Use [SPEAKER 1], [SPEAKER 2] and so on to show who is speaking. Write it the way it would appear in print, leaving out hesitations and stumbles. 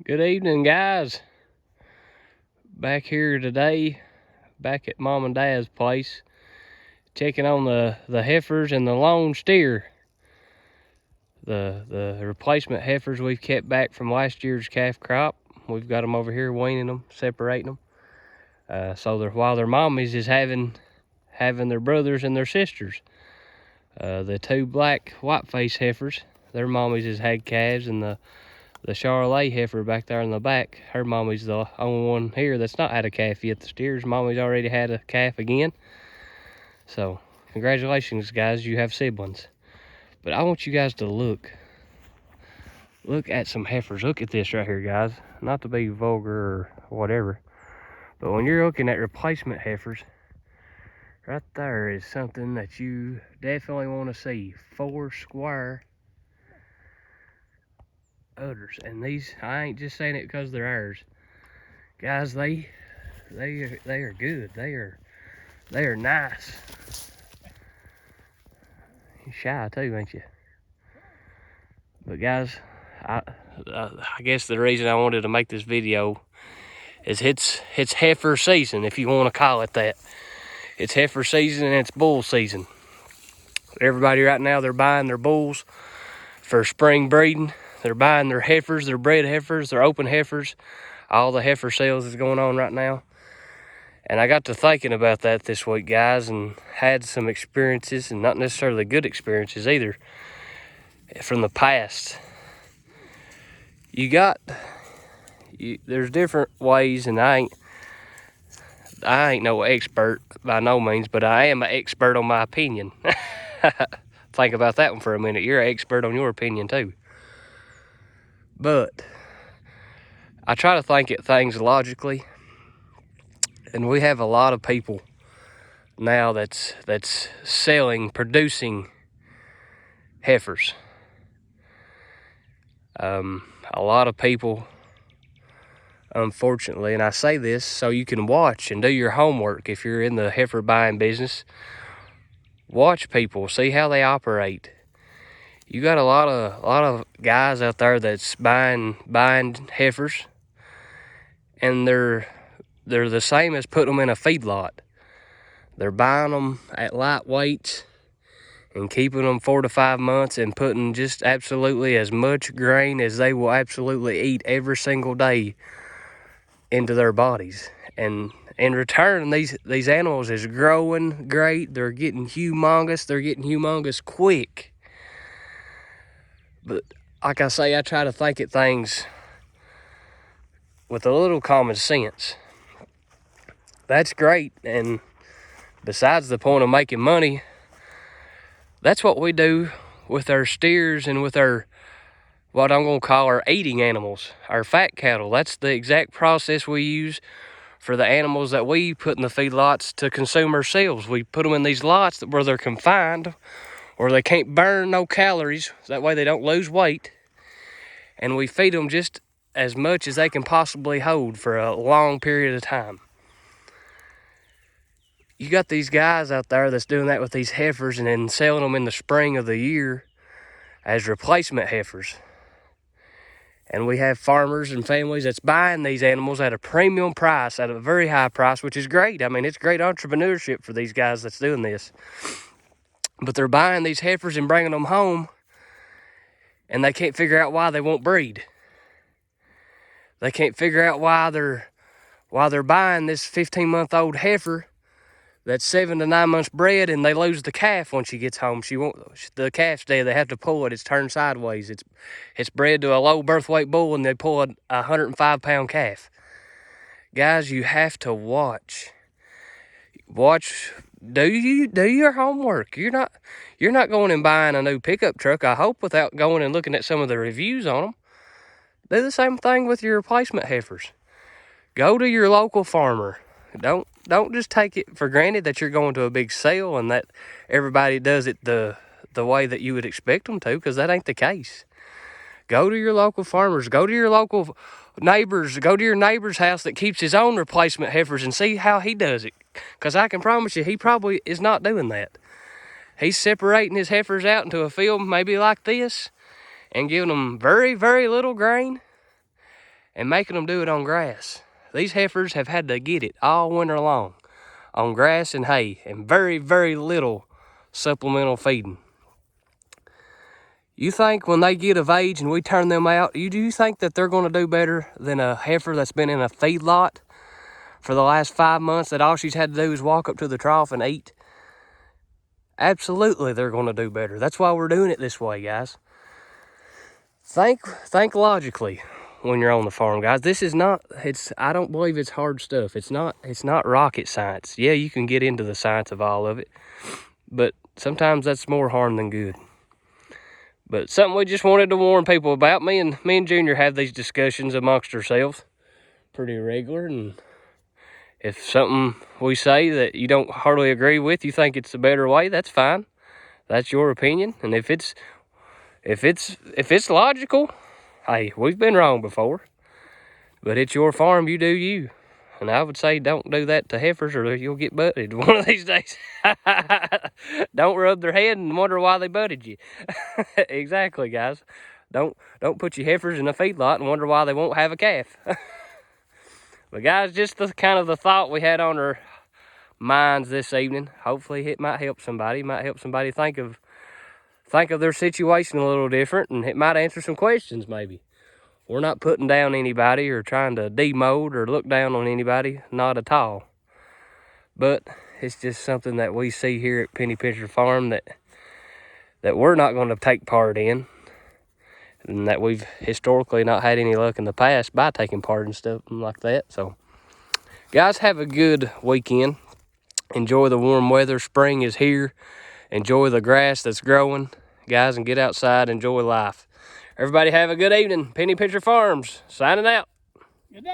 [SPEAKER 1] Good evening, guys. Back here today, back at Mom and Dad's place, checking on the heifers and the lone steer. The replacement heifers we've kept back from last year's calf crop. We've got them over here weaning them, separating them. So while their mommies is having their brothers and their sisters. The two black white-faced heifers, their mommies has had calves, and the Charolais heifer back there in the back, her mommy's the only one here that's not had a calf yet. The steer's mommy's already had a calf again. So, congratulations, guys, you have siblings. But I want you guys to look at some heifers. Look at this right here, guys. Not to be vulgar or whatever, but when you're looking at replacement heifers, right there is something that you definitely want to see. 4 square udders, and these, I ain't just saying it because they're ours, guys. They are good. They are nice. You're shy too, ain't you? But guys, I guess the reason I wanted to make this video is it's heifer season, if you want to call it that. It's heifer season and it's bull season. Everybody right now, they're buying their bulls for spring breeding. They're buying their heifers, their bred heifers, their open heifers. All the heifer sales is going on right now. And I got to thinking about that this week, guys, and had some experiences, and not necessarily good experiences either, from the past. There's different ways, and I ain't no expert by no means, but I am an expert on my opinion. Think about that one for a minute. You're an expert on your opinion too. But I try to think at things logically, and we have a lot of people now that's producing heifers. A lot of people, unfortunately, and I say this so you can watch and do your homework if you're in the heifer buying business. Watch people, see how they operate. You got a lot of guys out there that's buying heifers, and they're the same as putting them in a feedlot. They're buying them at light weights and keeping them 4 to 5 months and putting just absolutely as much grain as they will absolutely eat every single day into their bodies. And in return, these animals is growing great. They're getting humongous. They're getting humongous quick. But like I say, I try to think at things with a little common sense. That's great, and besides the point of making money, that's what we do with our steers and with our, what I'm going to call our eating animals, our fat cattle. That's the exact process we use for the animals that we put in the feedlots to consume ourselves. We put them in these lots where they're confined, or they can't burn no calories, that way they don't lose weight, and we feed them just as much as they can possibly hold for a long period of time. You got these guys out there that's doing that with these heifers and then selling them in the spring of the year as replacement heifers. And we have farmers and families that's buying these animals at a premium price, at a very high price, which is great. I mean, it's great entrepreneurship for these guys that's doing this. But they're buying these heifers and bringing them home, and they can't figure out why they won't breed. They can't figure out why they're buying this 15-month-old heifer that's 7 to 9 months bred, and they lose the calf when she gets home. The calf's dead. They have to pull it. It's turned sideways. It's bred to a low birth weight bull, and they pull a 105-pound calf. Guys, you have to watch. Do your homework. You're not going and buying a new pickup truck, I hope, without going and looking at some of the reviews on them. Do the same thing with your replacement heifers. Go to your local farmer. Don't just take it for granted that you're going to a big sale and that everybody does it the way that you would expect them to, because that ain't the case. Go to your local farmers. Go to your local neighbors. Go to your neighbor's house that keeps his own replacement heifers and see how he does it, because I can promise you he probably is not doing that. He's separating his heifers out into a field maybe like this and giving them very, very little grain and making them do it on grass. These heifers have had to get it all winter long on grass and hay and very, very little supplemental feeding. You think when they get of age and we turn them out, do you think that they're going to do better than a heifer that's been in a feedlot for the last 5 months that all she's had to do is walk up to the trough and eat? Absolutely, they're going to do better. That's why we're doing it this way, guys. Think logically when you're on the farm, guys. This is not, I don't believe it's hard stuff. It's not rocket science. Yeah, you can get into the science of all of it, but sometimes that's more harm than good. But something we just wanted to warn people about. Me and Junior have these discussions amongst ourselves pretty regular, and if something we say that you don't hardly agree with, you think it's a better way, that's fine. That's your opinion. And if it's logical, hey, we've been wrong before. But it's your farm, you do you. And I would say don't do that to heifers or you'll get butted one of these days. Don't rub their head and wonder why they butted you. Exactly, guys. Don't put your heifers in a feedlot and wonder why they won't have a calf. But guys, just the kind of the thought we had on our minds this evening. Hopefully it might help somebody. It might help somebody think of their situation a little different, and it might answer some questions maybe. We're not putting down anybody or trying to demote or look down on anybody, not at all. But it's just something that we see here at Penny Pincher Farm that we're not going to take part in, and that we've historically not had any luck in the past by taking part in stuff like that. So, guys, have a good weekend. Enjoy the warm weather. Spring is here. Enjoy the grass that's growing, guys, and get outside. Enjoy life. Everybody have a good evening. Penny Pincher Farms, signing out.
[SPEAKER 2] Good day.